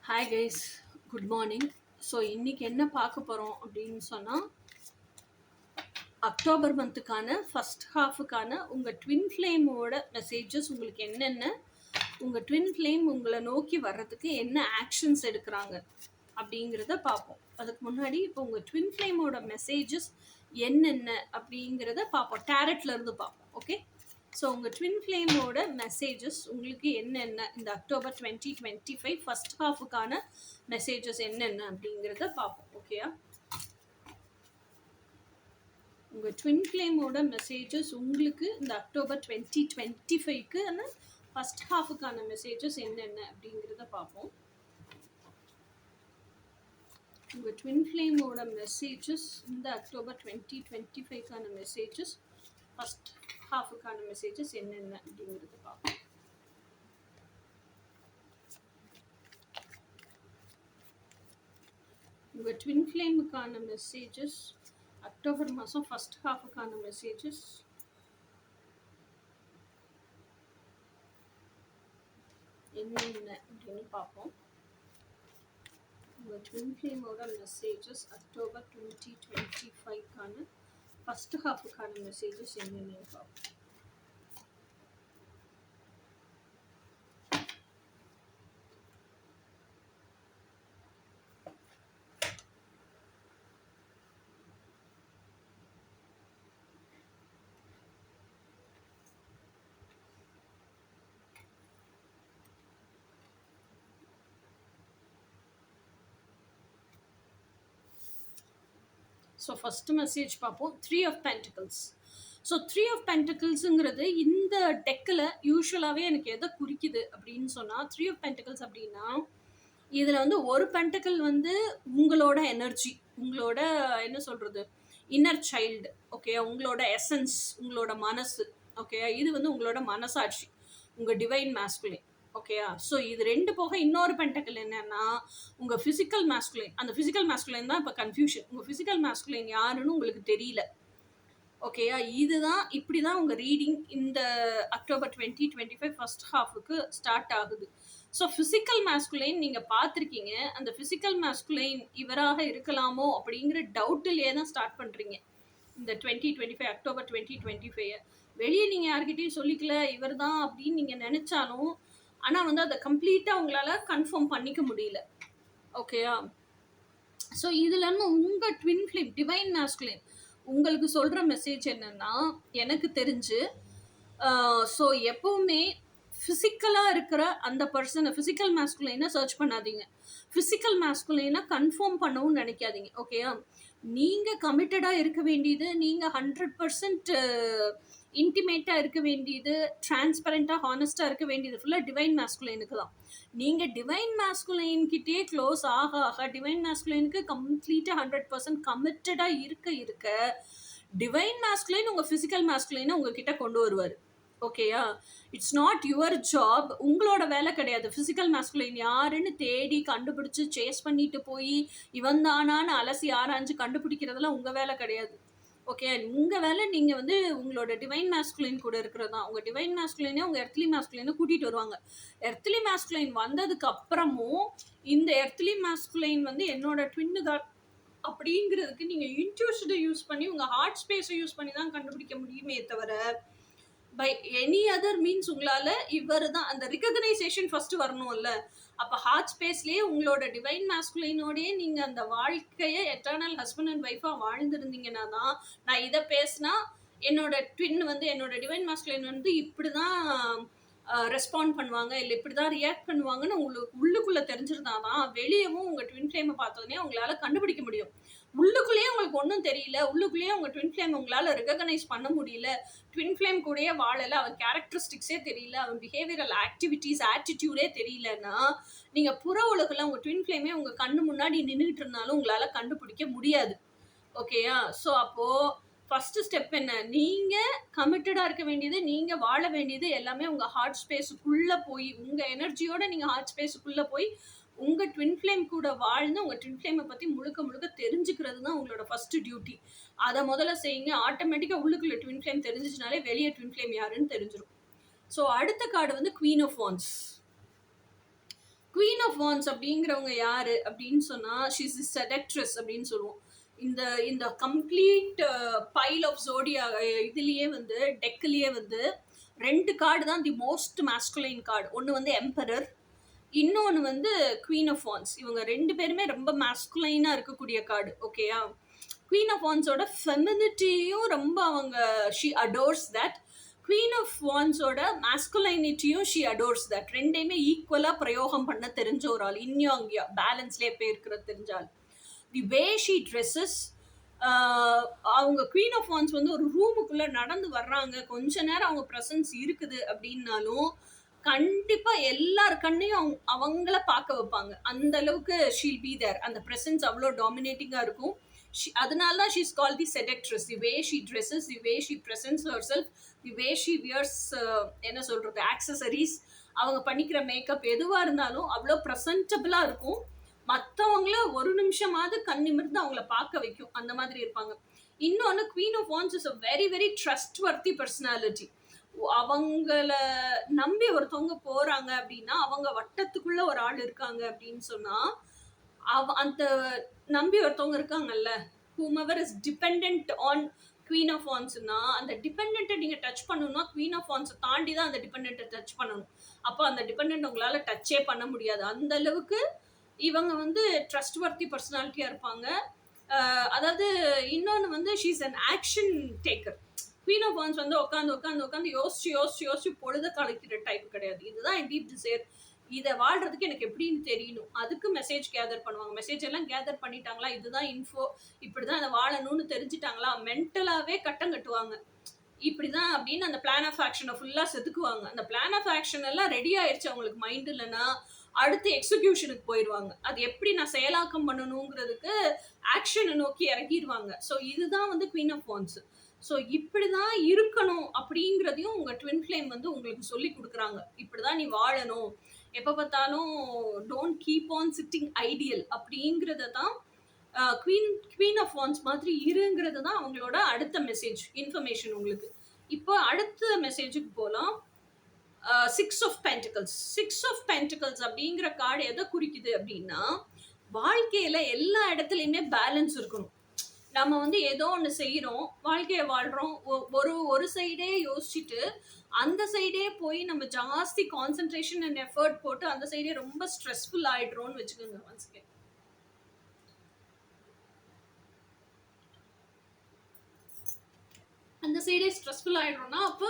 Hi guys, good morning. So இன்றைக்கி என்ன பார்க்க போகிறோம் அப்படின்னு சொன்னால், அக்டோபர் மந்த்துக்கான ஃபஸ்ட் ஹாஃபுக்கான உங்கள் ட்வின் ஃப்ளேமோட மெசேஜஸ் உங்களுக்கு என்னென்ன, உங்கள் ட்வின் ஃப்ளேம் உங்களை நோக்கி வர்றதுக்கு என்ன ஆக்ஷன்ஸ் எடுக்கிறாங்க அப்படிங்கிறத பார்ப்போம். அதுக்கு முன்னாடி இப்போ உங்கள் ட்வின் ஃப்ளேமோட மெசேஜஸ் என்னென்ன அப்படிங்கிறத பார்ப்போம். டேரட்லேருந்து பார்ப்போம். ஓகே, ஸோ உங்கள் ட்வின் ஃப்ளேமோட மெசேஜஸ் உங்களுக்கு என்னென்ன இந்த அக்டோபர் 2025 ஃபஸ்ட் ஹாஃபுக்கான மெசேஜஸ் என்னென்ன அப்படிங்கிறத பார்ப்போம். ஓகேயா, உங்கள் ட்வின் ஃப்ளேமோட மெசேஜஸ் உங்களுக்கு இந்த அக்டோபர் 2025க்கு ஃபஸ்ட் ஹாஃபுக்கான மெசேஜஸ் என்னென்ன அப்படிங்கிறத பார்ப்போம். உங்கள் ட்வின் ஃப்ளேமோட மெசேஜஸ் இந்த அக்டோபர் 2025க்கான மெசேஜஸ் ஃபஸ்ட் ஹாஃபுக்கான மெசேஜஸ் என்னென்ன அப்படிங்கிறது பார்ப்போம். உங்கள் ட்வின் ஃப்ளேமுக்கான மெசேஜஸ் அக்டோபர் மாதம் ஃபஸ்ட் ஹாஃபுக்கான மெசேஜஸ் என்னென்ன அப்படின்னு பார்ப்போம். உங்கள் ட்வின் ஃப்ளேமோட மெசேஜஸ் அக்டோபர் 2025க்கான ஃபஸ்ட் ஹாஃபுக்கான மெசேஜஸ் என்னென்னு பார்ப்போம். ஸோ ஃபஸ்ட்டு மெசேஜ் பார்ப்போம். 3 of Pentacles. ஸோ 3 of Pentaclesங்கிறது இந்த டெக்கில் யூஸ்வலாகவே எனக்கு எதை குறிக்குது அப்படின்னு சொன்னால், 3 of Pentacles அப்படின்னா இதில் ஒரு பென்டக்கிள் உங்களோட எனர்ஜி, உங்களோட என்ன சொல்கிறது, இன்னர் சைல்டு. ஓகே, உங்களோட எசன்ஸ், உங்களோட மனசு. ஓகே, இது உங்களோட மனசாட்சி, உங்கள் டிவைன் மேஸ்குலின். ஓகேயா, ஸோ இது ரெண்டு போக இன்னொரு பென்டக்கிள் என்னன்னா உங்கள் ஃபிசிக்கல் மேஸ்குலைன். அந்த ஃபிசிக்கல் மேஸ்குலைன் தான் இப்போ கன்ஃபியூஷன். உங்கள் ஃபிசிக்கல் மேஸ்குலைன் யாருன்னு உங்களுக்கு தெரியல. ஓகேயா, இதுதான் இப்படி தான் உங்கள் ரீடிங் இந்த அக்டோபர் 2025 ஃபர்ஸ்ட் ஹாஃபுக்கு ஸ்டார்ட் ஆகுது. ஸோ ஃபிசிக்கல் மேஸ்குலைன் நீங்கள் பார்த்துருக்கீங்க. அந்த ஃபிசிக்கல் மேஸ்குலைன் இவராக இருக்கலாமோ அப்படிங்கிற டவுட்டிலே தான் ஸ்டார்ட் பண்ணுறீங்க இந்த 2025 அக்டோபர் 2025. வெளியே நீங்கள் யார்கிட்டையும் சொல்லிக்கல இவர் தான் அப்படின்னு நீங்கள் நினச்சாலும், ஆனால் அதை கம்ப்ளீட்டாக உங்களால் கன்ஃபார்ம் பண்ணிக்க முடியல. ஓகேயா, ஸோ இதுலேருந்து உங்கள் ட்வின் ஃப்ளேம் டிவைன் மேஸ்குலைன் உங்களுக்கு சொல்கிற மெசேஜ் என்னென்னா, எனக்கு தெரிஞ்சு ஸோ எப்போவுமே ஃபிசிக்கலாக இருக்கிற அந்த பர்சனை, ஃபிசிக்கல் மேஸ்குலைனை சர்ச் பண்ணாதீங்க. ஃபிசிக்கல் மேஸ்குலைனை கன்ஃபார்ம் பண்ணவும் நினைக்காதீங்க. ஓகேயா, நீங்கள் கமிட்டடாக இருக்க வேண்டியது, நீங்கள் 100% இன்டிமேட்டாக இருக்க வேண்டியது, டிரான்ஸ்பரண்ட்டாக ஹானஸ்ட்டாக இருக்க வேண்டியது ஃபுல்லாக டிவைன் மேஸ்குலைனுக்கு தான். நீங்கள் டிவைன் மேஸ்குலைன்கிட்டே க்ளோஸ் ஆக ஆக டிவைன் மேஸ்குலைனுக்கு கம்ப்ளீட்டாக 100% கமிட்டடாக இருக்க டிவைன் மேஸ்குலைன் உங்கள் ஃபிசிக்கல் மேஸ்குலைனை உங்ககிட்ட கொண்டு வருவார். ஓகேயா, இட்ஸ் நாட் யுவர் ஜாப், உங்களோட வேலை கிடையாது. ஃபிசிக்கல் மேஸ்குலைன் யாருன்னு தேடி கண்டுபிடிச்சி சேஸ் பண்ணிட்டு போய் இவன் தானான்னு அலசி ஆராய்ஞ்சு கண்டுபிடிக்கிறதெல்லாம் உங்கள் வேலை கிடையாது. ஓகே, உங்கள் வேலை நீங்கள் உங்களோட டிவைன் மேஸ்குலைன் கூட இருக்கிறது தான். உங்கள் டிவைன் மேஸ்குலைனே உங்கள் எர்த்லி மேஸ்குலைனை கூட்டிகிட்டு வருவாங்க. எர்த்லி மேஸ்குலைன் வந்ததுக்கு அப்புறமும் இந்த எர்த்லி மேஸ்குலைன் என்னோட ட்வின்னு தான் அப்படிங்கிறதுக்கு நீங்கள் இன்ட்யூஷனை யூஸ் பண்ணி, உங்கள் ஹார்ட் ஸ்பேஸை யூஸ் பண்ணி தான் கண்டுபிடிக்க முடியுமே தவிர பை எனி அதர் மீன்ஸ் உங்களால் இவர் தான் அந்த ரிகக்னைசேஷன் ஃபஸ்ட்டு வரணும்ல. அப்போ ஹார்ட் ஸ்பேஸ்லேயே உங்களோட டிவைன் மேஸ்குலைனோடையே நீங்கள் அந்த வாழ்க்கையை எட்டர்னல் ஹஸ்பண்ட் அண்ட் ஒய்ஃபாக வாழ்ந்துருந்தீங்கன்னா தான் நான் இதை பேசினா என்னோட ட்வின் என்னோட டிவைன் மேஸ்குலைன் இப்படி தான் ரெஸ்பாண்ட் பண்ணுவாங்க, இல்லை இப்படி தான் ரியாக்ட் பண்ணுவாங்கன்னு உங்களுக்கு உள்ளுக்குள்ளே தெரிஞ்சிருந்தாதான் வெளியவும் உங்கள் ட்வின் ஃப்ளேமை பார்த்தோன்னே உங்களால் கண்டுபிடிக்க முடியும். உள்ளுக்குள்ளேயே உங்களுக்கு ஒன்றும் தெரியல, உள்ளுக்குள்ளேயே உங்கள் ட்வின் ஃப்ளேம் உங்களால் ரெகக்னைஸ் பண்ண முடியல, ட்வின் ஃப்ளேம் கூடயே வாழலை, அவன் கேரக்டரிஸ்டிக்ஸே தெரியல, அவன் பிஹேவியரல் ஆக்டிவிட்டீஸ் ஆட்டிடியூடே தெரியலன்னா நீங்கள் புற உலகில் உங்கள் ட்வின் ஃப்ளேமே உங்கள் கண்ணு முன்னாடி நின்றுட்டு இருந்தாலும் உங்களால் கண்டுபிடிக்க முடியாது. ஓகேயா, ஸோ அப்போது ஃபஸ்ட்டு ஸ்டெப் என்ன, நீங்கள் கமிட்டடாக இருக்க வேண்டியது, நீங்கள் வாழ வேண்டியது எல்லாமே உங்கள் ஹார்ட் ஸ்பேஸுக்குள்ளே போய், உங்கள் எனர்ஜியோடு நீங்கள் ஹார்ட் ஸ்பேஸுக்குள்ளே போய் உங்கள் ட்வின் ஃப்ளேம் கூட வாழ்ந்து உங்கள் ட்வின் ஃப்ளேமை பற்றி முழுக்க தெரிஞ்சுக்கிறது தான் உங்களோட ஃபஸ்ட்டு டியூட்டி. அதை முதல்ல செய்யுங்க. ஆட்டோமேட்டிக்காக உள்ளுக்குள்ளே ட்வின் ஃப்ளேம் தெரிஞ்சிச்சுனாலே வெளியே ட்வின் ஃப்ளேம் யாருன்னு தெரிஞ்சிடும். ஸோ அடுத்த card queen of wands. Queen of of wands அப்படிங்கிறவங்க யாரு அப்படின்னு சொன்னா ஷீஸ் தி செடக்ட்ரஸ் அப்படின்னு சொல்லுவோம். இந்த இந்த கம்ப்ளீட் பைல் ஆஃப் ஜோடியா இதுலயே வந்து டெக்லயே வந்து 2 கார்டு தான் தி மோஸ்ட் மாஸ்குலைன் கார்டு. ஒன்று வந்து எம்பரர், இன்னொன்று வந்து குவீன் ஆஃப் வான்ஸ். இவங்க 2 பேருமே ரொம்ப மாஸ்குலைனாக இருக்கக்கூடிய கார்டு. ஓகேயா? குவீன் ஆஃப் வான்ஸோட ஃபெமினிட்டியும் ரொம்ப அவங்க she adores that. Queen of வான்ஸோட மாஸ்குலைனிட்டியும் ஷி அடோர்ஸ் தட். ரெண்டையுமே ஈக்குவலாக பிரயோகம் பண்ண தெரிஞ்ச ஒரு ஆள். இன்னும் அங்கேயா பேலன்ஸ்லேயே போய் இருக்கிற தெரிஞ்ச ஆள். தி வே ஷி ட்ரெஸ்ஸஸ், அவங்க குவீன் ஆஃப் வான்ஸ் வந்து ஒரு ரூமுக்குள்ளே நடந்து வர்றாங்க, கொஞ்ச நேரம் அவங்க ப்ரெசன்ஸ் இருக்குது அப்படின்னாலும் கண்டிப்பாக எல்லார் கண்ணையும் அவங்கள பார்க்க வைப்பாங்க. அந்த அளவுக்கு ஷீல் பி தேர். அந்த ப்ரெசன்ஸ் அவ்வளோ டாமினேட்டிங்காக இருக்கும். அதனால தான் she's call the seductress. The way she dresses, the way she presents her the way she wears என்ன சொல்கிறது ஆக்சசரிஸ், அவங்க பண்ணிக்கிற மேக்கப் எதுவாக இருந்தாலும் அவ்வளோ ப்ரெசன்டபிளாக இருக்கும். மற்றவங்கள ஒரு நிமிஷமாவது கண் நிமிர்ந்து அவங்கள பார்க்க வைக்கும். அந்த மாதிரி இருப்பாங்க. இன்னொன்று, queen of wands is a very very trustworthy personality. அவங்கள நம்பி ஒருத்தவங்க போகிறாங்க அப்படின்னா, அவங்க வட்டத்துக்குள்ள ஒரு ஆள் இருக்காங்க அப்படின்னு சொன்னால், அந்த நம்பி ஒருத்தவங்க இருக்காங்கல்ல, whomever is dependent on queen of wandsனா, அந்த டிபெண்டன்ட்டை நீங்கள் டச் பண்ணணும்னா குவீன் ஆஃப் வான்ஸை தாண்டி தான் அந்த டிபெண்டன்ட்டை டச் பண்ணணும். அப்போ அந்த டிபெண்டன்ட் உங்களால் டச்சே பண்ண முடியாது. அந்த அளவுக்கு இவங்க வந்து ட்ரஸ்ட்வர்த்தி பர்சனாலிட்டியாக இருப்பாங்க. அதாவது இன்னொன்று வந்து she's an action taker. Queen of wands வந்து உட்காந்து யோசிச்சு பொழுத கலைக்கிற டைப் கிடையாது. இதுதான் என் டீப் டிசைர், இதை வாழ்றதுக்கு எனக்கு எப்படின்னு தெரியணும், அதுக்கு மெசேஜ் கேதர் பண்ணுவாங்க. மெசேஜ் எல்லாம் கேதர் பண்ணிட்டாங்களா, இதுதான் இன்ஃபோ, இப்படிதான் அதை வாழணும்னு தெரிஞ்சுட்டாங்களா, மென்டலாகவே கட்டம் கட்டுவாங்க. இப்படிதான் அப்படின்னு அந்த பிளான் ஆஃப் ஆக்ஷனை ஃபுல்லாக செதுக்குவாங்க. அந்த பிளான் ஆஃப் ஆக்ஷன் எல்லாம் ரெடி ஆயிடுச்சு அவங்களுக்கு மைண்ட் இல்லைன்னா அடுத்து எக்ஸிக்யூஷனுக்கு போயிடுவாங்க. அது எப்படி நான் செயலாக்கம் பண்ணணுங்கிறதுக்கு ஆக்ஷனை நோக்கி இறங்கிடுவாங்க. ஸோ இதுதான் வந்து குவீன் ஆஃப் வான்ஸ். ஸோ இப்படி தான் இருக்கணும் அப்படிங்கிறதையும் உங்கள் ட்வின் ஃப்ளேம் வந்து உங்களுக்கு சொல்லி கொடுக்குறாங்க. இப்படி தான் நீ வாழணும், எப்போ பார்த்தாலும் don't keep on sitting ideal அப்படிங்கிறத தான் குவீன் ஆஃப் வான்ஸ் மாதிரி இருங்கிறது தான் அவங்களோட அடுத்த மெசேஜ் இன்ஃபர்மேஷன் உங்களுக்கு. இப்போ அடுத்த மெசேஜுக்கு போகலாம். 6 of Pentacles. 6 of Pentacles அப்படிங்கிற கார்டு எதை குறிக்குது அப்படின்னா, வாழ்க்கையில் எல்லா இடத்துலையுமே பேலன்ஸ் இருக்கணும். நம்ம வந்து ஏதோ ஒன்று செய்கிறோம், வாழ்க்கையை வாழ்கிறோம், ஒரு சைடே யோசிச்சுட்டு அந்த சைடே போய் நம்ம ஜாஸ்தி கான்சென்ட்ரேஷன் அண்ட் எஃபர்ட் போட்டு அந்த சைடே ரொம்ப ஸ்ட்ரெஸ்ஃபுல் ஆகிடுறோன்னு வச்சுக்கோங்க. ஒன்ஸ்கே அந்த சைடே ஸ்ட்ரெஸ்ஃபுல் ஆகிடுறோம்னா அப்போ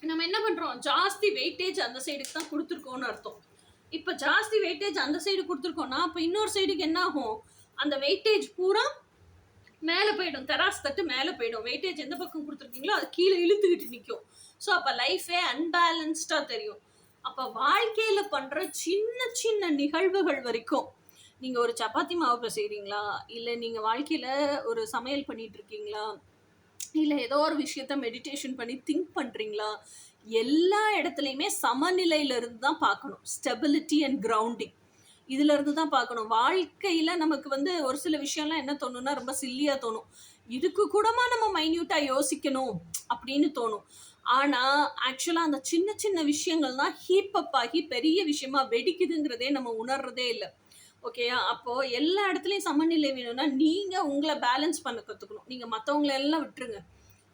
நம்ம என்ன பண்ணுறோம், ஜாஸ்தி வெயிட்டேஜ் அந்த சைடுக்கு தான் கொடுத்துருக்கோன்னு அர்த்தம். இப்போ ஜாஸ்தி வெயிட்டேஜ் அந்த சைடு கொடுத்துருக்கோன்னா அப்போ இன்னொரு சைடுக்கு என்ன ஆகும், அந்த வெயிட்டேஜ் பூரா மேலே போயிடும், தெராஸ் தட்டு மேலே போயிடும். வெயிட்டேஜ் எந்த பக்கம் கொடுத்துருக்கீங்களோ அது கீழே இழுத்துக்கிட்டு நிற்கும். ஸோ அப்போ லைஃபே அன்பேலன்ஸ்டாக தெரியும். அப்போ வாழ்க்கையில் பண்ணுற சின்ன சின்ன நிகழ்வுகள் வரைக்கும், நீங்கள் ஒரு சப்பாத்தி மாவு செய்கிறீங்களா, இல்லை நீங்கள் வாழ்க்கையில் ஒரு சமையல் பண்ணிட்டு இருக்கீங்களா, இல்லை ஏதோ ஒரு விஷயத்த மெடிடேஷன் பண்ணி திங்க் பண்ணுறீங்களா, எல்லா இடத்துலையுமே சமநிலையிலிருந்து தான் பார்க்கணும். ஸ்டெபிலிட்டி அண்ட் கிரவுண்டிங் இதிலிருந்து தான் பார்க்கணும். வாழ்க்கையில் நமக்கு வந்து ஒரு சில விஷயம்லாம் என்ன தோணுன்னா ரொம்ப சில்லியாக தோணும், இதுக்கு கூடமா நம்ம மைன்யூட்டாக யோசிக்கணும் அப்படின்னு தோணும். ஆனால் ஆக்சுவலாக அந்த சின்ன சின்ன விஷயங்கள் தான் ஹீப்பப் ஆகி பெரிய விஷயமா வெடிக்குதுங்கிறதே நம்ம உணர்றதே இல்லை. ஓகேயா? அப்போது எல்லா இடத்துலையும் சமநிலை வேணும்னா நீங்கள் உங்களை பேலன்ஸ் பண்ண கற்றுக்கணும். நீங்கள் மற்றவங்கள எல்லாம் விட்டுருங்க.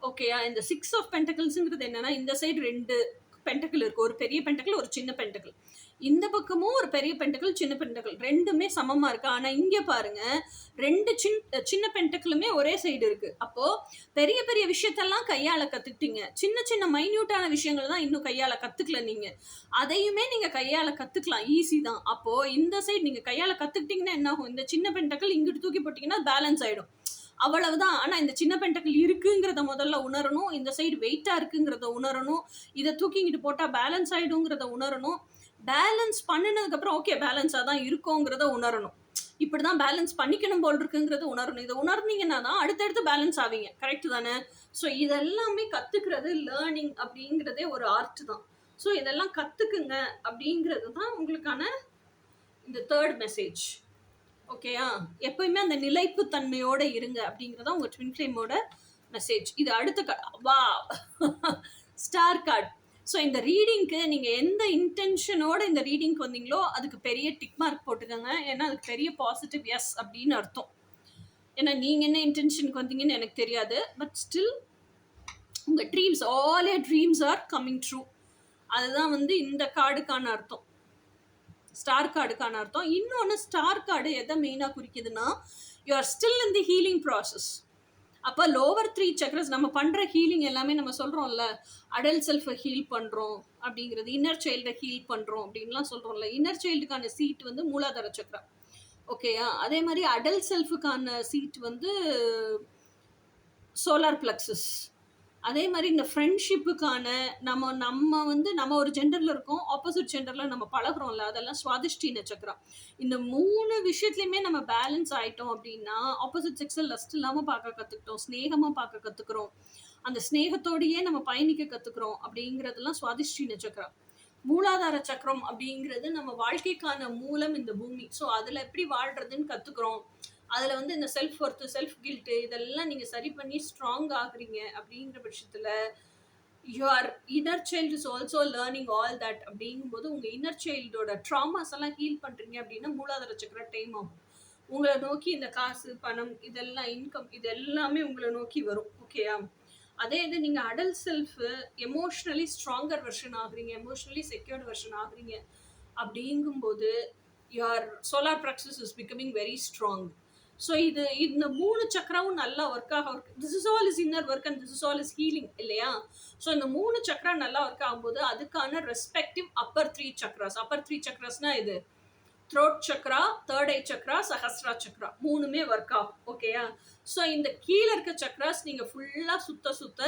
ஓகேயா? இந்த 6 of Pentaclesங்கிறது என்னென்னா, இந்த சைடு 2 பென்டக்கிள் இருக்குது, ஒரு பெரிய பென்டக்கிள் ஒரு சின்ன பென்டக்கிள். இந்த பக்கமும் ஒரு பெரிய பென்டக்கிள் சின்ன பென்டக்கிள் ரெண்டுமே சமமாக இருக்குது. ஆனால் இங்கே பாருங்கள், 2 சின்ன பென்டக்கிளுமே ஒரே சைடு இருக்குது. அப்போது பெரிய பெரிய விஷயத்தெல்லாம் கையாள கற்றுக்கிட்டீங்க, சின்ன சின்ன மைன்யூட்டான விஷயங்கள் தான் இன்னும் கையாள கற்றுக்கல. நீங்கள் அதையுமே நீங்கள் கையாள கற்றுக்கலாம், ஈஸி தான். அப்போது இந்த சைடு நீங்கள் கையாள கற்றுக்கிட்டிங்கன்னா என்ன ஆகும், இந்த சின்ன பென்டக்கிள் இங்கிட்டு தூக்கி போட்டிங்கன்னா பேலன்ஸ் ஆகிடும், அவ்வளவுதான். ஆனால் இந்த சின்ன பென்டக்கிள் இருக்குங்கிறத முதல்ல உணரணும், இந்த சைடு வெயிட்டாக இருக்குங்கிறத உணரணும், இதை தூக்கிங்கிட்டு போட்டால் பேலன்ஸ் ஆகிடுங்கிறத உணரணும். பேலன்ஸ் பண்ணினதுக்கப்புறம் ஓகே பேலன்ஸாக தான் இருக்கோங்கிறத உணரணும். இப்படி தான் பேலன்ஸ் பண்ணிக்கணும் போல் இருக்குங்கிறத உணரணும். இதை உணர்ந்தீங்கன்னா தான் அடுத்தடுத்து பேலன்ஸ் ஆவீங்க. கரெக்டு தானே? ஸோ இதெல்லாமே கற்றுக்கிறது, லேர்னிங் அப்படிங்கிறதே ஒரு ஆர்ட் தான். ஸோ இதெல்லாம் கற்றுக்குங்க அப்படிங்கிறது தான் உங்களுக்கான இந்த 3rd மெசேஜ். ஓகேயா? எப்பயுமே அந்த நிலைப்பு தன்மையோடு இருங்க அப்படிங்கிறதா உங்கள் ட்வின் ஃப்ளேமோட மெசேஜ். இது அடுத்த வா ஸ்டார் கார்டு. ஸோ இந்த ரீடிங்க்கு நீங்கள் எந்த இன்டென்ஷனோட இந்த ரீடிங்க்கு வந்தீங்களோ அதுக்கு பெரிய டிக் மார்க் போட்டுக்கோங்க. ஏன்னா அதுக்கு பெரிய பாசிட்டிவ் எஸ் அப்படின்னு அர்த்தம். ஏன்னா நீங்கள் என்ன இன்டென்ஷனுக்கு வந்தீங்கன்னு எனக்கு தெரியாது. பட் ஸ்டில் உங்கள் dreams, all your dreams are coming true. அதுதான் வந்து இந்த கார்டுக்கான அர்த்தம், ஸ்டார் கார்டுக்கான அர்த்தம். இன்னொன்று, ஸ்டார் கார்டு எதை மெயினாக குறிக்குதுன்னா, you are still in the healing process. அப்போ லோவர் 3 சக்ரஸ் நம்ம பண்ணுற ஹீலிங் எல்லாமே நம்ம சொல்கிறோம்ல, அடல்ட் செல்ஃபை ஹீல் பண்ணுறோம் அப்படிங்கிறது, இன்னர் சைல்டை ஹீல் பண்ணுறோம் அப்படின்லாம் சொல்கிறோம்ல. இன்னர் சைல்டுக்கான சீட் வந்து மூலாதார சக்ரா, ஓகேயா. அதே மாதிரி அடல்ட் செல்ஃபுக்கான சீட் வந்து சோலார் பிளக்ஸஸ். அதே மாதிரி இந்த ஃப்ரெண்ட்ஷிப்புக்கான நம்ம ஒரு ஜெண்டரில் இருக்கோம், ஆப்போசிட் ஜெண்டரில் நம்ம பழகிறோம்ல, அதெல்லாம் சுவாதிஷ்டீன சக்கரம். இந்த 3 விஷயத்துலையுமே நம்ம பேலன்ஸ் ஆகிட்டோம் அப்படின்னா, ஆப்போசிட் செக்ஸில் லஸ்ட் இல்லாமல் பார்க்க கற்றுக்கிட்டோம், ஸ்னேகமாக பார்க்க கற்றுக்குறோம், அந்த ஸ்னேகத்தோடையே நம்ம பயணிக்க கற்றுக்குறோம் அப்படிங்கிறதுலாம் சுவாதிஷ்டீன சக்கரம். மூலாதார சக்கரம் அப்படிங்கிறது நம்ம வாழ்க்கைக்கான மூலம் இந்த பூமி. ஸோ அதில் எப்படி வாழ்கிறதுன்னு கற்றுக்குறோம். அதில் வந்து இந்த செல்ஃப் ஒர்த்து, செல்ஃப் கில்ட்டு இதெல்லாம் நீங்கள் சரி பண்ணி ஸ்ட்ராங் ஆகுறீங்க அப்படிங்கிற பட்சத்தில் your inner child is also learning all that. அப்படிங்கும்போது உங்கள் இன்னர் சைல்டோட ட்ராமாஸ் எல்லாம் ஹீல் பண்ணுறீங்க அப்படின்னா மூலாதார சக்கர டைம் ஆகும். உங்களை நோக்கி இந்த காசு, பணம், இதெல்லாம் இன்கம், இது எல்லாமே உங்களை நோக்கி வரும், ஓகேயா. அதே இது நீங்கள் adult self emotionally stronger version ஆகுறீங்க, எமோஷ்னலி செக்யூர்ட் வெர்ஷன் ஆகுறீங்க அப்படிங்கும்போது your solar plexus is becoming very strong. So இந்த 3 சக்கராவும் நல்லா ஒர்க் ஆகும். This is all is inner work and this is all is healing, இல்லையா. ஸோ இந்த 3 சக்கரா நல்லா ஒர்க் ஆகும்போது அதுக்கான ரெஸ்பெக்டிவ் அப்பர் 3 சக்ராஸ். அப்பர் 3 சக்ராஸ்னா இது throat chakra, third eye chakra, Sahasra chakra, 3மே ஒர்க் ஆகும், ஓகேயா. ஸோ இந்த கீழே இருக்க சக்ராஸ் நீங்கள் ஃபுல்லாக சுத்த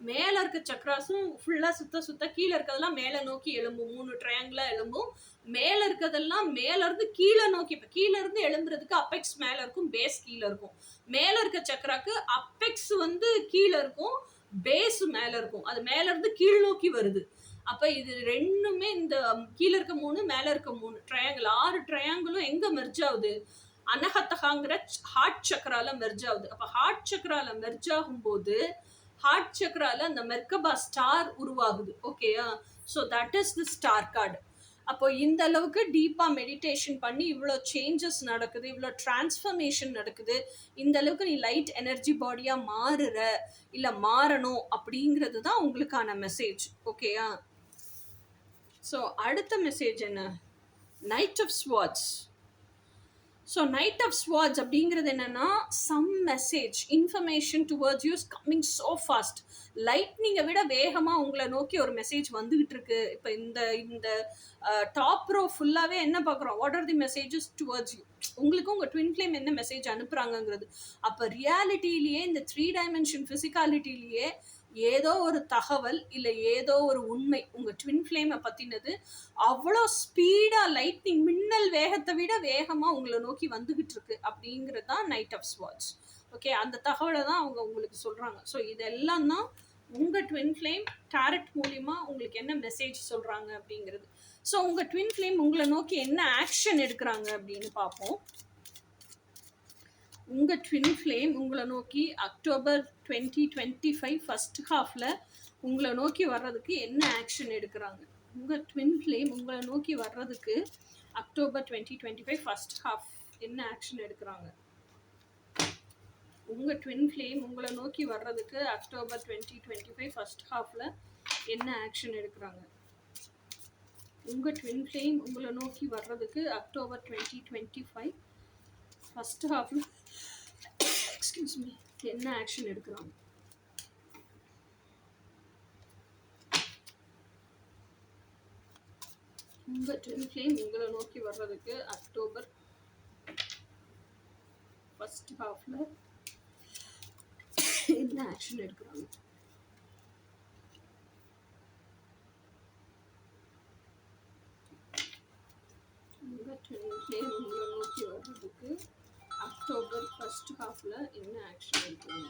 மேலே இருக்க சக்ராஸும் ஃபுல்லாக சுத்த கீழே இருக்கிறதெல்லாம் மேலே நோக்கி எழும்பும், 3 ட்ரையாங்கிளாக எழும்பும். மேலே இருக்கிறதெல்லாம் மேலேருந்து கீழே நோக்கி, இப்போ கீழேருந்து எழும்புறதுக்கு அப்பெக்ஸ் மேலே இருக்கும், பேஸ் கீழே இருக்கும். மேலே இருக்க சக்ராக்கு அப்பெக்ஸ் வந்து கீழே இருக்கும், பேஸ் மேலே இருக்கும். அது மேலேருந்து கீழ் நோக்கி வருது. அப்போ இது ரெண்டுமே இந்த கீழே இருக்க 3 மேலே இருக்க 3 ட்ரையாங்கிள், 6 ட்ரையாங்கிளும் எங்கே மெர்ஜ் ஆகுது, அனஹத்தகாங்கிற ஹார்ட் சக்கரால மெர்ஜ் ஆகுது. அப்போ ஹார்ட் சக்கரால மெர்ஜ் ஆகும்போது ஹார்ட் சக்கரால அந்த மெர்கபா ஸ்டார் உருவாகுது, ஓகேயா. So that is the star card. அப்போ இந்த அளவுக்கு டீப்பாக மெடிடேஷன் பண்ணி இவ்வளோ சேஞ்சஸ் நடக்குது, இவ்வளோ டிரான்ஸ்ஃபர்மேஷன் நடக்குது, இந்த அளவுக்கு நீ லைட் எனர்ஜி பாடியாக மாறுற, இல்லை மாறணும் அப்படிங்கிறது தான் உங்களுக்கான மெசேஜ், ஓகேயா. ஸோ அடுத்த மெசேஜ் என்ன, knight of swords. So knight of swords அப்படிங்கிறது என்னென்னா, some message information towards you is coming so fast. லைட்னிங்கை விட வேகமாக உங்களை நோக்கி ஒரு மெசேஜ் வந்துகிட்டு இருக்கு. இப்போ இந்த டாப் ரோ ஃபுல்லாகவே என்ன பார்க்குறோம், what are the messages towards you, உங்களுக்கு உங்கள் ட்வின் ஃப்ளேம் என்ன மெசேஜ் அனுப்புகிறாங்கங்கிறது. அப்போ ரியாலிட்டியிலேயே, இந்த 3 டைமென்ஷன் ஃபிசிக்காலிட்டிலேயே ஏதோ ஒரு தகவல் இல்லை ஏதோ ஒரு உண்மை உங்கள் ட்வின் ஃப்ளேமை பற்றினது அவ்வளோ ஸ்பீடாக லைட்னிங் மின்னல் வேகத்தை விட வேகமாக உங்களை நோக்கி வந்துகிட்டு இருக்கு அப்படிங்கிறது தான் நைட் ஆஃப் ஸ்வார்ட்ஸ், ஓகே. அந்த தகவலை தான் அவங்க உங்களுக்கு சொல்கிறாங்க. ஸோ இதெல்லாம் தான் உங்கள் ட்வின் ஃப்ளேம் டாரட் மூலிமா உங்களுக்கு என்ன மெசேஜ் சொல்கிறாங்க அப்படிங்கிறது. ஸோ உங்கள் ட்வின் ஃப்ளேம் உங்களை நோக்கி என்ன ஆக்ஷன் எடுக்கிறாங்க அப்படின்னு பார்ப்போம். உங்கள் ட்வின் ஃப்ளேம் உங்களை நோக்கி அக்டோபர் 2025 ஃபஸ்ட் ஹாஃபில் உங்களை நோக்கி வர்றதுக்கு என்ன ஆக்ஷன் எடுக்கிறாங்க. உங்கள் ட்வின் ஃப்ளேம் உங்களை நோக்கி வர்றதுக்கு அக்டோபர் 2025 ஃபஸ்ட் ஹாஃப் என்ன ஆக்ஷன் எடுக்கிறாங்க. உங்கள் ட்வின் ஃப்ளேம் உங்களை நோக்கி வர்றதுக்கு அக்டோபர் 2025 ஃபஸ்ட் ஹாஃபில் என்ன ஆக்ஷன் எடுக்கிறாங்க. உங்கள் ட்வின் ஃப்ளேம் உங்களை நோக்கி வர்றதுக்கு அக்டோபர் 2025 ஃபஸ்ட் ஹாஃபில் என்ன ஆக்ஷன் எடுக்கிறாங்க. உங்கள் ட்வின் ஃப்ளேம் உங்களை நோக்கி வர்றதுக்கு அக்டோபர் ஃபர்ஸ்ட் ஹாஃபில் என்ன ஆக்ஷன் எடுக்கிறாங்க. உங்கள் ட்வின் ஃப்ளேம் உங்களை நோக்கி வர்றதுக்கு அக்டோபர் ஃபர்ஸ்ட் ஹாஃபில் என்ன ஆக்ஷன் எடுக்கிறாங்க.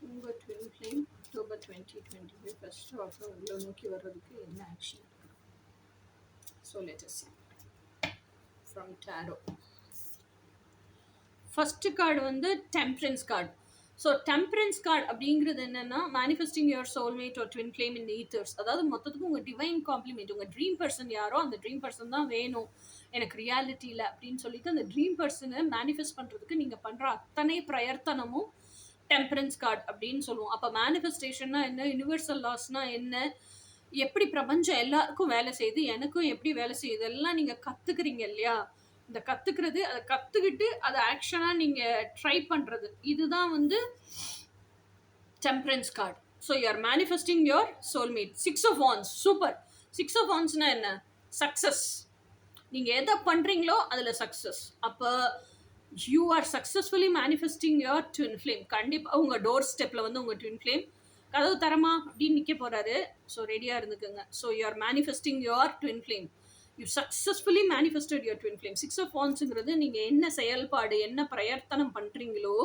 உங்கள் twin flame October October 2025 first half உள்ள நோக்கி வர்றதுக்கு என்ன ஆக்ஷன் இருக்கு? So let us see from tarot. First card வந்து temperance card. So temperance card அப்படிங்கிறது என்னன்னா மேனிஃபெஸ்டிங் யுவர் சோல்மேட் ஒரு ட்வின் ஃப்ளேம் இன் ஈத்தர்ஸ். அதாவது மொத்தத்துக்கு உங்கள் டிவைன் காம்ப்ளிமெண்ட், உங்கள் ட்ரீம் பர்சன் யாரோ அந்த ட்ரீம் பர்சன் தான் வேணும் எனக்கு ரியாலிட்டியில் அப்படின்னு சொல்லிட்டு அந்த ட்ரீம் பர்சனை மேனிஃபெஸ்ட் பண்ணுறதுக்கு நீங்கள் பண்ணுற அத்தனை பிரயத்தனமும் டெம்பரன்ஸ் கார்டு அப்படின்னு சொல்லுவோம். அப்போ மேனிஃபெஸ்டேஷன்னா என்ன, யூனிவர்சல் லாஸ்னா என்ன, எப்படி பிரபஞ்சம் எல்லாருக்கும் வேலை செய்யுது, எனக்கும் எப்படி வேலை செய்யுது எல்லாம் நீங்கள் கற்றுக்குறீங்க இல்லையா? இந்த கற்றுக்கிறது, அதை கற்றுக்கிட்டு அதை ஆக்ஷனாக நீங்கள் ட்ரை பண்ணுறது, இதுதான் வந்து temperance card. So you are manifesting your soulmate. 6 of Wands super. 6 of Wandsனா என்ன? சக்ஸஸ். நீங்கள் எதை பண்ணுறீங்களோ அதில் சக்ஸஸ். அப்போ you are successfully manifesting your twin flame. கண்டிப்பாக உங்கள் டோர் ஸ்டெப்பில் வந்து உங்கள் ட்வின் ஃப்ளேம் கதவு தரமா அப்படின்னு நிற்க போகிறாரு. ஸோ ரெடியாக இருந்துக்குங்க. So you are manifesting your twin flame. You successfully manifested your twin flame. 6 of Wandsங்கிறது நீங்கள் என்ன செயல்பாடு, என்ன பிரயத்தனம் பண்ணுறீங்களோ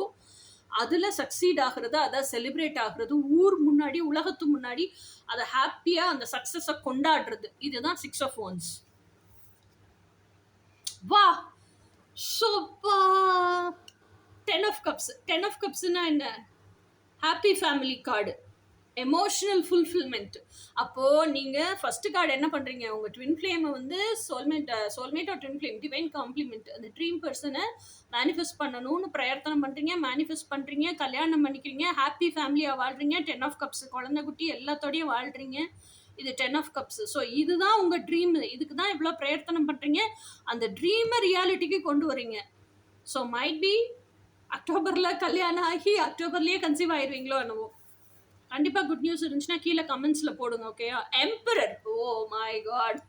அதில் சக்சீட் ஆகிறது, அதை செலிப்ரேட் ஆகிறது, ஊர் முன்னாடி உலகத்து முன்னாடி அதை ஹாப்பியாக அந்த சக்ஸஸை கொண்டாடுறது, இதுதான் 6 of Wands. வா சூப்பர். 10 of Cups. 10 of Cupsனா என்ன? Happy family card, emotional fulfilment. அப்போது நீங்கள் ஃபஸ்ட்டு கார்டு என்ன பண்ணுறீங்க, உங்கள் ட்வின் ஃப்ளேமை வந்து soulmate or twin flame divine complement, அந்த ட்ரீம் பர்சனை மேனிஃபெஸ்ட் பண்ணணும்னு பிரயத்தனம் பண்ணுறீங்க, மேனிஃபெஸ்ட் பண்ணுறீங்க, கல்யாணம் பண்ணிக்கிறீங்க, ஹாப்பி ஃபேமிலியாக வாழ்கிறீங்க. 10 of Cups குழந்தை குட்டி எல்லாத்தோடையும் வாழ்கிறீங்க. இது 10 of Cups. ஸோ இதுதான் உங்கள் ட்ரீம். இதுக்கு தான் இவ்வளோ பிரயத்தனம் பண்ணுறீங்க, அந்த ட்ரீமை ரியாலிட்டிக்கு கொண்டு வரீங்க. ஸோ மைட் பி அக்டோபரில் கல்யாணம் ஆகி அக்டோபர்லேயே கன்சீவ் ஆயிடுவீங்களோ என்னவோ. கண்டிப்பாக குட் நியூஸ் இருந்துச்சுன்னா கீழே கமெண்ட்ஸில் போடுங்க. ஓகேயா? Emperor. Oh my God.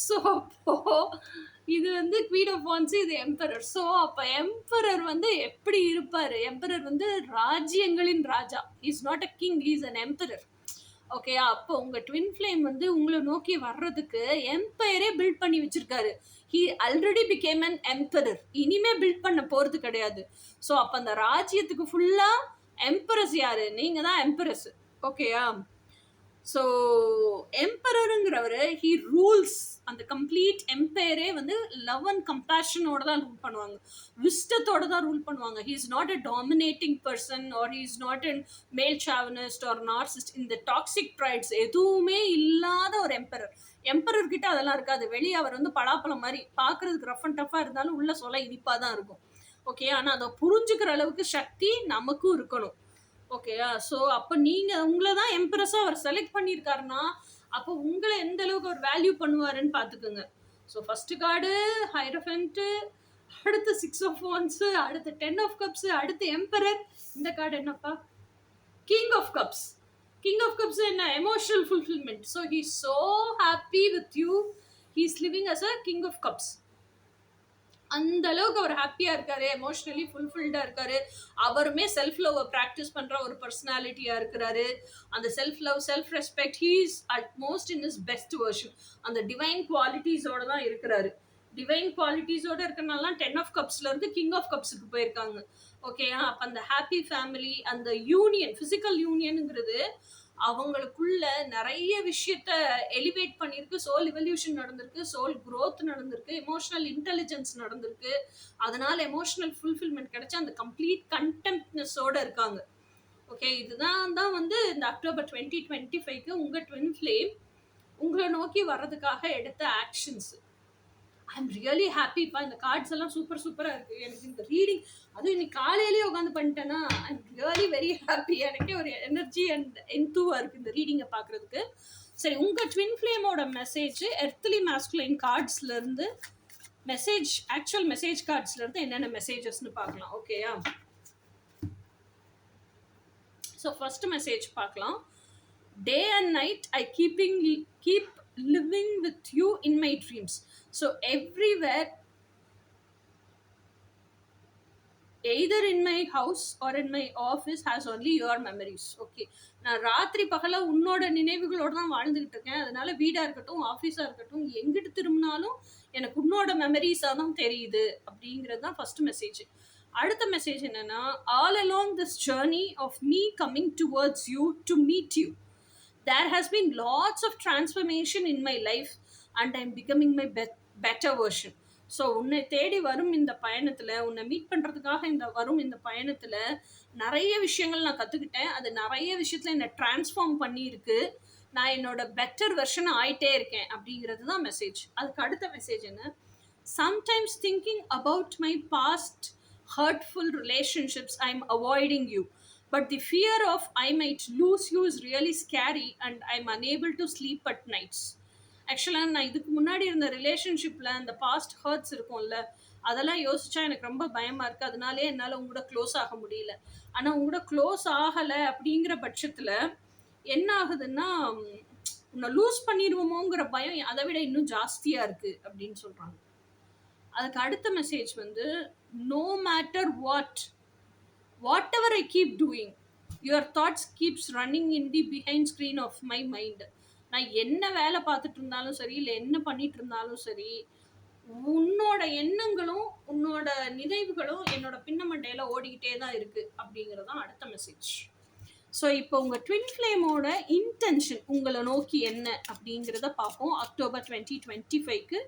So அப்போ இது வந்து குவீன் ஆஃப் வாண்ட்ஸ், இது எம்பரர். ஸோ அப்போ எம்பரர் வந்து எப்படி இருப்பார்? எம்பரர் வந்து ராஜ்யங்களின் ராஜா. Is not a king, is an emperor. ஓகேயா? அப்போ உங்கள் ட்வின் ஃப்ளேம் வந்து உங்களை நோக்கி வர்றதுக்கு எம்பையரே பில்ட் பண்ணி வச்சுருக்காரு. He already became an emperor. இனிமே பில்ட் பண்ண போகிறது கிடையாது. ஸோ அப்போ அந்த ராஜ்யத்துக்கு ஃபுல்லாக எம்பரஸ் யாரு? நீங்கள் தான் எம்பரஸ். ஓகேயா? ஸோ எம்பரருங்கிறவர் ஹீ ரூல்ஸ் அந்த கம்ப்ளீட் எம்பையரே வந்து லவ் அண்ட் கம்பேஷனோட தான் ரூல் பண்ணுவாங்க, விஸ்டத்தோட தான் ரூல் பண்ணுவாங்க. He is not a dominating person or he is not an மேல் சாவனிஸ்ட் ஆர் நார்சிஸ்ட். இந்த டாக்ஸிக் ப்ரைட்ஸ் எதுவுமே இல்லாத ஒரு எம்பரர். எம்பரர் கிட்ட அதெல்லாம் இருக்காது. வெளியே அவர் வந்து பலாப்பழம் மாதிரி பார்க்கறதுக்கு ரஃப் அண்ட் டஃப்பாக இருந்தாலும் உள்ள சொல்ல இனிப்பாக தான் இருக்கும். ஓகே? ஆனால் அதை புரிஞ்சுக்கிற அளவுக்கு சக்தி நமக்கும் இருக்கணும். ஓகேயா? ஸோ அப்போ நீங்கள் உங்களை தான் எம்பரஸாக அவர் செலக்ட் பண்ணியிருக்காருன்னா அப்போ உங்களை எந்த அளவுக்கு அவர் வேல்யூ பண்ணுவாருன்னு பார்த்துக்குங்க. ஸோ ஃபஸ்ட்டு கார்டு ஹைரஃபென்ட்டு, அடுத்து 6 of Wands, அடுத்து 10 of Cups, அடுத்து எம்பரர். இந்த கார்டு என்னப்பா? King of cups. King of cups என்ன? Emotional fulfilment. So he is so happy with you. He is living as a king of cups. அந்த அளவுக்கு அவர் ஹாப்பியாக இருக்காரு, எமோஷ்னலி ஃபுல்ஃபில்டாக இருக்காரு. அவருமே செல்ஃப் லவ்வை ப்ராக்டிஸ் பண்ணுற ஒரு பர்சனாலிட்டியாக இருக்கிறாரு. அந்த self love, self respect, he is at most in is best version. அந்த டிவைன் குவாலிட்டிஸோடு தான் இருக்கிறாரு. டிவைன் குவாலிட்டிஸோடு இருக்கிறனால 10 of Cupsலேருந்து கிங் ஆஃப் கப்ஸுக்கு போயிருக்காங்க. ஓகேயா? அப்போ அந்த ஹாப்பி ஃபேமிலி, அந்த யூனியன், ஃபிசிக்கல் யூனியனுங்கிறது அவங்களுக்குள்ள நிறைய விஷயத்த எலிவேட் பண்ணியிருக்கு. சோல் இவல்யூஷன் நடந்திருக்கு, சோல் க்ரோத் நடந்திருக்கு, எமோஷனல் இன்டெலிஜென்ஸ் நடந்திருக்கு. அதனால எமோஷனல் ஃபுல்ஃபில்மெண்ட் கிடைச்சா அந்த கம்ப்ளீட் கண்டென்ட்னஸோட இருக்காங்க. ஓகே? இதுதான் வந்து இந்த அக்டோபர் 2025க்கு உங்கள் ட்வின் ஃப்ளேம் உங்களை நோக்கி வர்றதுக்காக எடுத்த ஆக்ஷன்ஸ். ஐ எம் ரியலி ஹாப்பிப்பா. இந்த கார்ட்ஸ் எல்லாம் சூப்பராக இருக்குது. எனக்கு இந்த ரீடிங் அதுவும் இன்னைக்கு காலையிலேயே உட்காந்து பண்ணிட்டேன்னா ஐ எம் ரியலி வெரி ஹாப்பி. எனக்கே ஒரு எனர்ஜி அண்ட் என்தூவாக இருக்குது இந்த ரீடிங்கை பார்க்குறதுக்கு. சரி, உங்கள் ட்வின் ஃப்ளேமோட மெசேஜ் எர்த்லி மாஸ்குலைன் கார்ட்ஸ்லேருந்து ஆக்சுவல் மெசேஜ் கார்ட்ஸ்லேருந்து என்னென்ன மெசேஜஸ்ன்னு பார்க்கலாம். ஓகேயா? ஸோ ஃபர்ஸ்ட் மெசேஜ் பார்க்கலாம். Day and night I keep living with you in my dreams. So everywhere, either in my house or in my office, has only your memories. Okay? நான் ராத்திரி பகல உன்னோட நினைவுகளோடு தான் வாழ்ந்துகிட்டு இருக்கேன். அதனால வீடாக இருக்கட்டும், ஆஃபீஸாக இருக்கட்டும், எங்கிட்டு திரும்பினாலும் எனக்கு உன்னோட மெமரிஸாக தான் தெரியுது அப்படிங்கிறது தான் ஃபர்ஸ்ட் மெசேஜ். அடுத்த மெசேஜ் என்னன்னா, all along this journey of me coming towards you to meet you, there has been lots of transformation in my life and I'm becoming my better version. So உன்னை தேடி வரும் இந்த பயணத்தில், உன்னை meet பண்ணுறதுக்காக வரும் இந்த பயணத்தில் நிறைய விஷயங்கள் நான் கற்றுக்கிட்டேன். அது நிறைய விஷயத்தில் என்னை டிரான்ஸ்ஃபார்ம் பண்ணியிருக்கு. நான் என்னோட பெட்டர் வெர்ஷன் ஆயிட்டே இருக்கேன் அப்படிங்கிறது தான் மெசேஜ். அதுக்கு அடுத்த மெசேஜ் என்ன, sometimes thinking about my past hurtful relationships I'm avoiding you, but the fear of I might lose you is really scary and I'm unable to sleep at nights. ஆக்சுவலாக நான் இதுக்கு முன்னாடி இருந்த ரிலேஷன்ஷிப்பில் அந்த பாஸ்ட் ஹர்ட்ஸ் இருக்கும்ல, அதெல்லாம் யோசிச்சா எனக்கு ரொம்ப பயமாக இருக்குது. அதனாலே என்னால் உங்களோட க்ளோஸ் ஆக முடியல. ஆனால் உங்களோட க்ளோஸ் ஆகலை அப்படிங்கிற பட்சத்தில் என்ன ஆகுதுன்னா, உன்னை லூஸ் பண்ணிடுவோமோங்கிற பயம் அதை விட இன்னும் ஜாஸ்தியாக இருக்குது அப்படின்னு சொல்கிறாங்க. அதுக்கு அடுத்த மெசேஜ் வந்து, no matter whatever I keep doing, your thoughts keeps running in the behind screen of my mind. நான் என்ன வேலை பார்த்துட்டு இருந்தாலும் சரி, இல்லை என்ன பண்ணிட்டு இருந்தாலும் சரி, உன்னோட எண்ணங்களும் உன்னோட நினைவுகளும் என்னோட பின்ன மண்டையில ஓடிக்கிட்டே தான் இருக்கு அப்படிங்கிறது தான் அடுத்த மெசேஜ். ஸோ இப்போ உங்கள் ட்வின் ஃப்ளேமோட இன்டென்ஷன் உங்களை நோக்கி என்ன அப்படிங்கிறத பார்ப்போம். அக்டோபர் 2025க்கு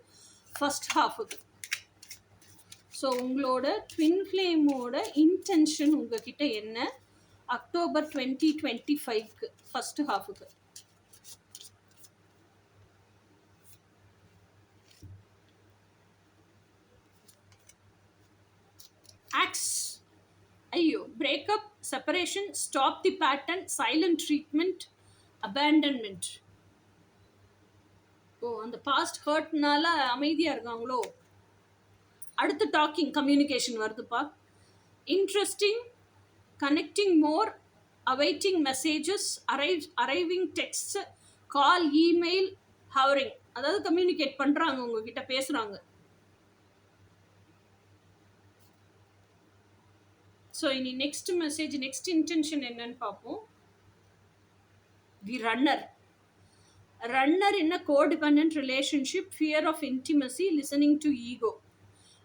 ஃபர்ஸ்ட் ஹாஃபுக்கு. ஸோ உங்களோட ட்வின் ஃப்ளேமோட இன்டென்ஷன் உங்ககிட்ட என்ன அக்டோபர் 2025க்கு ஃபர்ஸ்ட் ஹாஃபுக்கு. ஆக்ஸ், ஐயோ, breakup, separation, stop the pattern, silent treatment, abandonment. ஓ, அந்த பாஸ்ட் ஹர்ட்னால அமைதியாக இருக்காங்களோ. அடுத்து டாக்கிங், கம்யூனிகேஷன் வருதுப்பா. Interesting, connecting more, awaiting messages, arriving text, call, email, hovering. அதாவது கம்யூனிகேட் பண்ணுறாங்க, உங்ககிட்ட பேசுகிறாங்க. ஸோ இனி நெக்ஸ்ட் மெசேஜ், நெக்ஸ்ட் இன்டென்ஷன் என்னன்னு பார்ப்போம். The runner. Runner in a codependent relationship, fear of intimacy, listening to ego.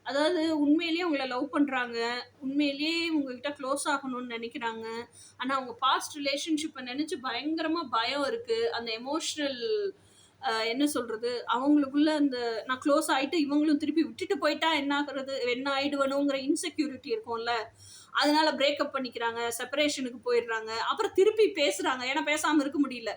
அதாவது உண்மையிலேயே உங்களை லவ் பண்ணுறாங்க, உண்மையிலேயே உங்ககிட்ட க்ளோஸ் ஆகணும்னு நினைக்கிறாங்க. ஆனால் அவங்க பாஸ்ட் ரிலேஷன்ஷிப்பை நினச்சி பயங்கரமாக பயம் இருக்குது. அந்த எமோஷ்னல் என்ன சொல்கிறது, அவங்களுக்குள்ள அந்த நான் க்ளோஸ் ஆகிட்டு இவங்களும் திருப்பி விட்டுட்டு போயிட்டா என்ன ஆகுறது, என்ன ஆகிடுவணுங்கிற இன்செக்யூரிட்டி இருக்கும்ல, அதனால பிரேக்கப் பண்ணிக்கிறாங்க, செப்பரேஷனுக்கு போயிடுறாங்க. அப்புறம் திருப்பி பேசுகிறாங்க, ஏன்னா பேசாமல் இருக்க முடியல.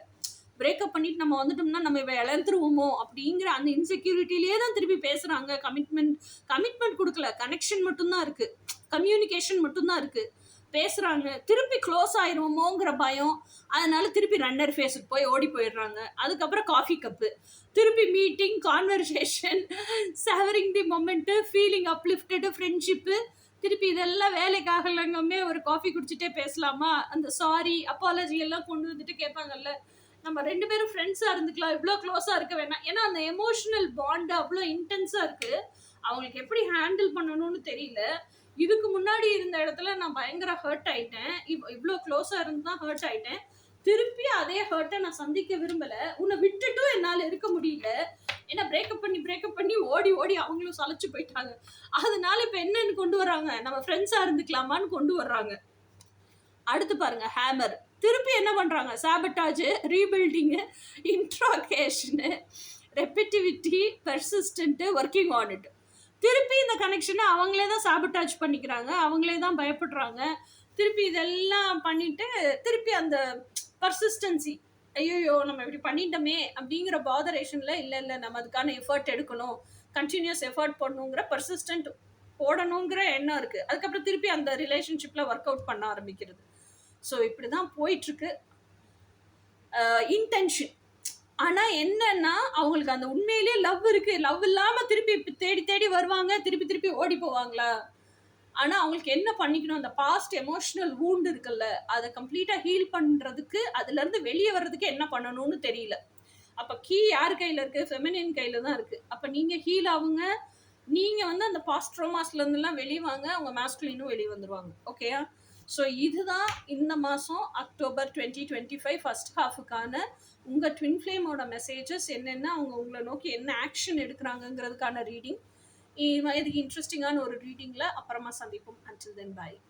பிரேக்கப் பண்ணிட்டு நம்ம வந்துட்டோம்னா நம்ம இழந்துருவோமோ அப்படிங்கிற அந்த இன்செக்யூரிட்டிலேயே தான் திருப்பி பேசுகிறாங்க. கமிட்மெண்ட் கொடுக்கல, கனெக்ஷன் மட்டும்தான் இருக்குது, கம்யூனிகேஷன் மட்டும்தான் இருக்குது, பேசுகிறாங்க. திருப்பி க்ளோஸ் ஆயிடுவோமோங்கிற பயம், அதனால திருப்பி ரன்னர் ஃபேஸுக்கு போய் ஓடி போயிடுறாங்க. அதுக்கப்புறம் காஃபி கப்பு, திருப்பி மீட்டிங், கான்வர்சேஷன், சேவரிங் தி மொமெண்ட்டு, ஃபீலிங் அப்லிஃப்டடு, ஃப்ரெண்ட்ஷிப்பு. திருப்பி இதெல்லாம் வேலைக்காகலங்கமே ஒரு காஃபி குடிச்சிட்டே பேசலாமா, அந்த சாரி, அப்பாலஜி எல்லாம் கொண்டு வந்துட்டு கேட்பாங்கல்ல, நம்ம 2 பேரும் ஃப்ரெண்ட்ஸாக இருந்துக்கலாம், இவ்வளோ க்ளோஸாக இருக்க வேணாம். ஏன்னா அந்த எமோஷனல் பாண்டு அவ்வளோ இன்டென்ஸாக இருக்குது, அவங்களுக்கு எப்படி ஹேண்டில் பண்ணணும்னு தெரியல. இதுக்கு முன்னாடி இருந்த இடத்துல நான் பயங்கர ஹர்ட் ஆயிட்டேன், இவ்வளோ க்ளோஸாக இருந்து தான் ஹர்ட் ஆயிட்டேன். திருப்பி அதே ஹர்ட்டை நான் சந்திக்க விரும்பலை, உன்னை விட்டுட்டும் என்னால் இருக்க முடியல. ஏன்னா பிரேக்கப் பண்ணி ஓடி ஓடி அவங்களும் சளைச்சு போயிட்டாங்க. அதனால இப்போ என்னன்னு கொண்டு வர்றாங்க, நம்ம ஃப்ரெண்ட்ஸாக இருந்துக்கலாமான்னு கொண்டு வர்றாங்க. அடுத்து பாருங்க, ஹேமர். திருப்பி என்ன பண்ணுறாங்க, சாபட்டாஜ், ரீபில்டிங்கு, இன்ட்ராகேஷனு, ரெப்பிட்டிவிட்டி, பெர்சிஸ்டன்ட்டு, ஒர்க்கிங் ஆன் இட். திருப்பி இந்த கனெக்ஷனை அவங்களே தான் சாபட்டாஜ் பண்ணிக்கிறாங்க, அவங்களே தான் பயப்படுறாங்க. திருப்பி இதெல்லாம் பண்ணிட்டு திருப்பி அந்த பர்சிஸ்டன்சி, ஐயோ நம்ம இப்படி பண்ணிட்டோமே அப்படிங்கிற பாதரேஷனில் இல்லை நம்ம அதுக்கான எஃபர்ட் எடுக்கணும், கண்டினியூஸ் எஃபர்ட் பண்ணணுங்கிற பர்சிஸ்டன்ட் போடணுங்கிற எண்ணம் இருக்குது. அதுக்கப்புறம் திருப்பி அந்த ரிலேஷன்ஷிப்பில் ஒர்க் அவுட் பண்ண ஆரம்பிக்கிறது. ஸோ இப்படி தான் போயிட்டுருக்கு இன்டென்ஷன். ஆனால் என்னன்னா அவங்களுக்கு அந்த உண்மையிலேயே லவ் இருக்குது, லவ் இல்லாமல் திருப்பி தேடி தேடி வருவாங்க, திருப்பி ஓடி போவாங்களா? ஆனால் அவங்களுக்கு என்ன பண்ணிக்கணும், அந்த பாஸ்ட் எமோஷ்னல் வூண்ட் இருக்குல்ல, அதை கம்ப்ளீட்டாக ஹீல் பண்ணுறதுக்கு, அதுலேருந்து வெளியே வர்றதுக்கு என்ன பண்ணணும்னு தெரியல. அப்போ கீ யார் கையில் இருக்குது, ஃபெமினின் கையில் தான் இருக்குது. அப்போ நீங்கள் ஹீல் ஆகுங்க, நீங்கள் வந்து அந்த பாஸ்ட் ட்ரோமாஸ்லேருந்துலாம் வெளியே வாங்க, அவங்க மாஸ்குலினும் வெளியே வந்துடுவாங்க. ஓகேயா? ஸோ இதுதான் இந்த மாதம் அக்டோபர் 2025 ஃபர்ஸ்ட் ஹாஃபுக்கான உங்கள் ட்வின் ஃப்ளேமோட மெசேஜஸ் என்னென்ன, அவங்க உங்களை நோக்கி என்ன ஆக்ஷன் எடுக்கிறாங்கங்கிறதுக்கான ரீடிங். இதுக்கு இன்ட்ரெஸ்டிங்கான ஒரு ரீடிங்கில் அப்புறமா சந்திப்போம். Until then by.